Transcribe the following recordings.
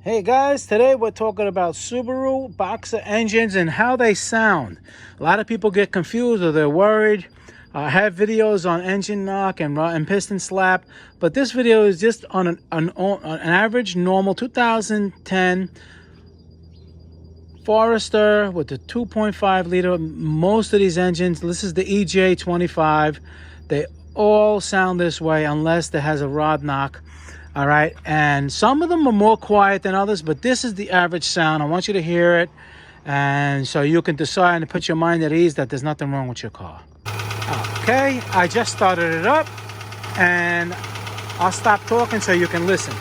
Hey guys, today we're talking about Subaru Boxer engines and how they sound. A lot of people get confused or they're worried. I have videos on engine knock and piston slap, but this video is just on an average normal 2010 Forester with the 2.5 liter. Most of these engines, this is the EJ25, they all sound this way unless it has a rod knock. All right, and some of them are more quiet than others, but this is the average sound. I want you to hear it, and so you can decide and put your mind at ease that there's nothing wrong with your car. Okay, I just started it up, and I'll stop talking so you can listen.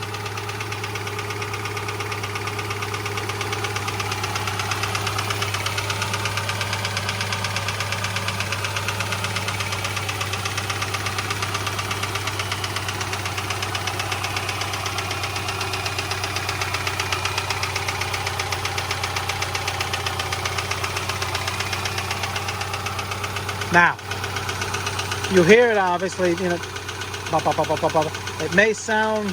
Now, you hear it obviously, you know, it may sound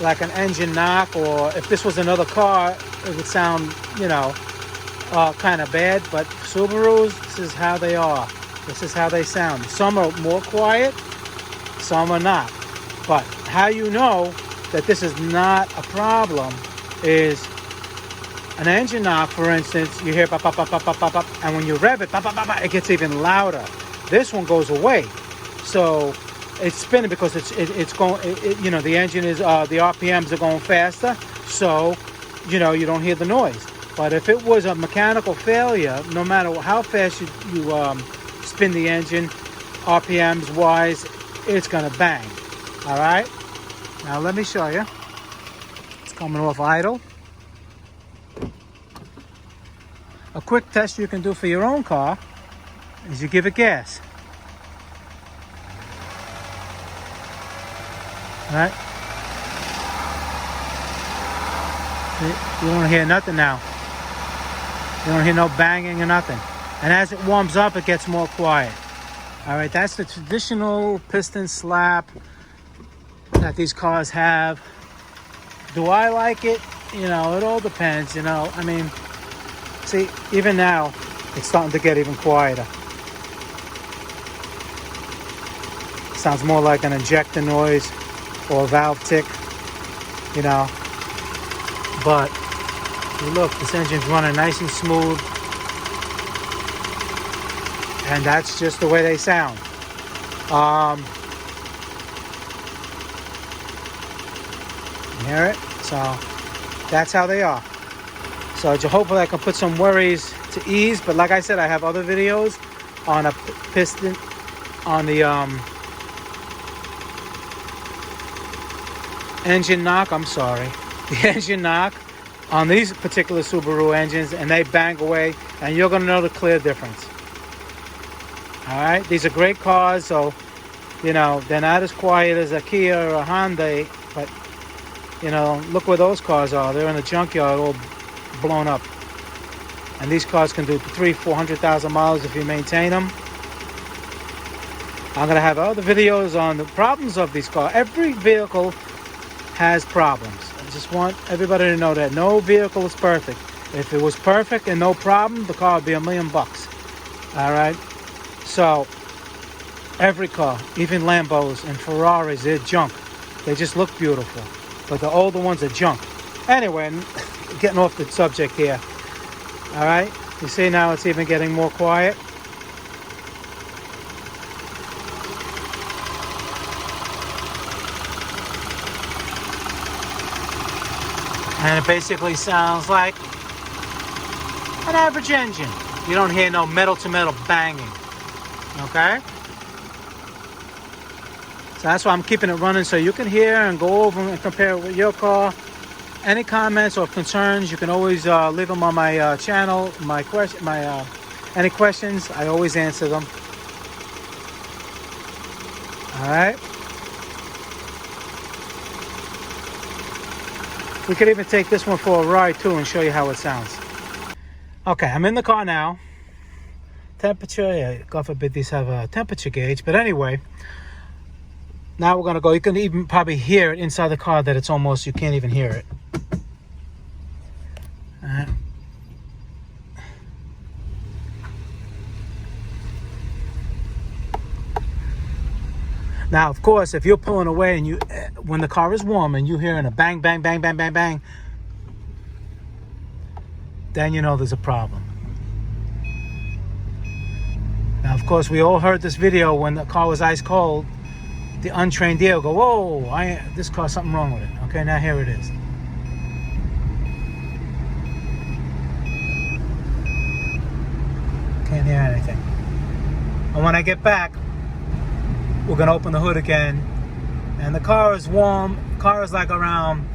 like an engine knock, or if this was another car, it would sound, you know, kind of bad, but Subarus, this is how they are. This is how they sound. Some are more quiet, some are not. But how you know that this is not a problem is an engine knock, for instance, you hear pop, pop, pop, pop, pop, pop, pop, and when you rev it, pop, pop, pop, pop, it gets even louder. This one goes away. So it's spinning because it's going, you know, the engine is, the RPMs are going faster. So, you know, you don't hear the noise. But if it was a mechanical failure, no matter how fast you spin the engine, RPMs wise, it's going to bang. All right. Now let me show you. It's coming off idle. A quick test you can do for your own car is you give it gas. All right? You don't hear nothing now. You don't hear no banging or nothing. And as it warms up, it gets more quiet. All right, that's the traditional piston slap that these cars have. Do I like it? You know, it all depends, you know. I mean, see, even now, it's starting to get even quieter. Sounds more like an injector noise or a valve tick, you know. But, look, this engine's running nice and smooth. And that's just the way they sound. You hear it? So, that's how they are. So hopefully I can put some worries to ease. But like I said, I have other videos on a piston, on the engine knock. I'm sorry, the engine knock on these particular Subaru engines, and they bang away, and you're gonna know the clear difference. All right, these are great cars, so you know they're not as quiet as a Kia or a Hyundai, but you know, look where those cars are. They're in a junkyard, all blown up, and these cars can do 300,000-400,000 miles if you maintain them. I'm gonna have other videos on the problems of these cars. Every vehicle has problems. I just want everybody to know that no vehicle is perfect. If it was perfect and no problem, the car would be $1 million. All right, so every car, even Lambos and Ferraris, they're junk. They just look beautiful, but the older ones are junk. Anyway, getting off the subject here. All right, you see now it's even getting more quiet. And it basically sounds like an average engine. You don't hear no metal to metal banging. Okay, so that's why I'm keeping it running, so you can hear and go over and compare it with your car. Any comments or concerns, you can always leave them on my channel. Any questions, I always answer them. All right. We could even take this one for a ride too and show you how it sounds. Okay, I'm in the car now. Temperature, yeah, God forbid these have a temperature gauge, but anyway, Now we're gonna go. You can even probably hear it inside the car that it's almost, you can't even hear it. All right. Now, of course, if you're pulling away and when the car is warm and you're hearing a bang, bang, bang, bang, bang, bang, then you know there's a problem. Now, of course, we all heard this video when the car was ice cold. The untrained ear will go, whoa, this car's something wrong with it. Okay, now here it is. Can't hear anything. And when I get back, we're gonna open the hood again, and the car is warm. The car is like around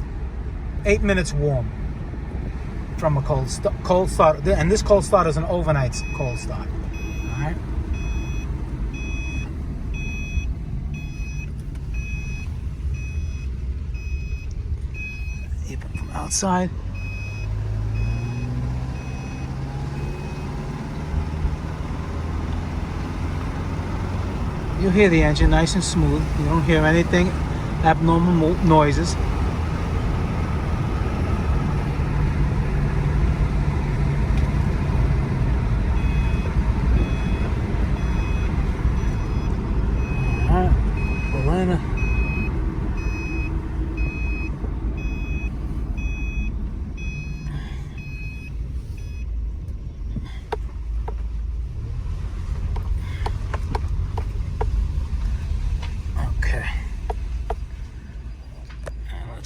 8 minutes warm from a cold start. And this cold start is an overnight cold start. All right. Even from outside. You hear the engine nice and smooth. You don't hear anything abnormal noises.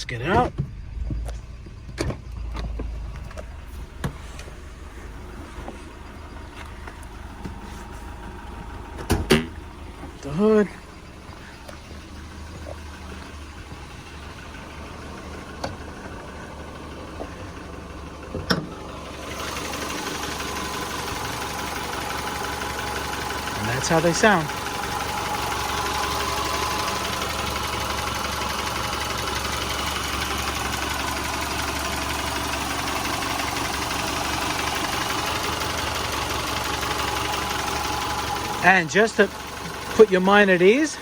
Get it out. The hood. And that's how they sound. And just to put your mind at ease,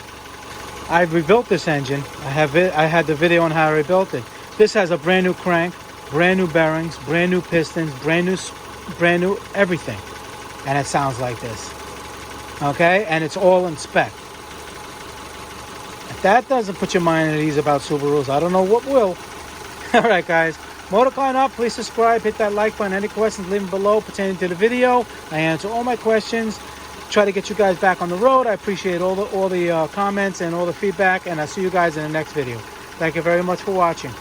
I rebuilt this engine. I had the video on how I rebuilt it. This has a brand new crank, brand new bearings, brand new pistons, brand new everything, and it sounds like this. Okay, and it's all in spec. If that doesn't put your mind at ease about Subarus, I don't know what will. All right, guys. MotorCarNut, please subscribe, hit that like button. Any questions, leave them below pertaining to the video. I answer all my questions. Try to get you guys back on the road. I appreciate all the comments and all the feedback, and I'll see you guys in the next video. Thank you very much for watching.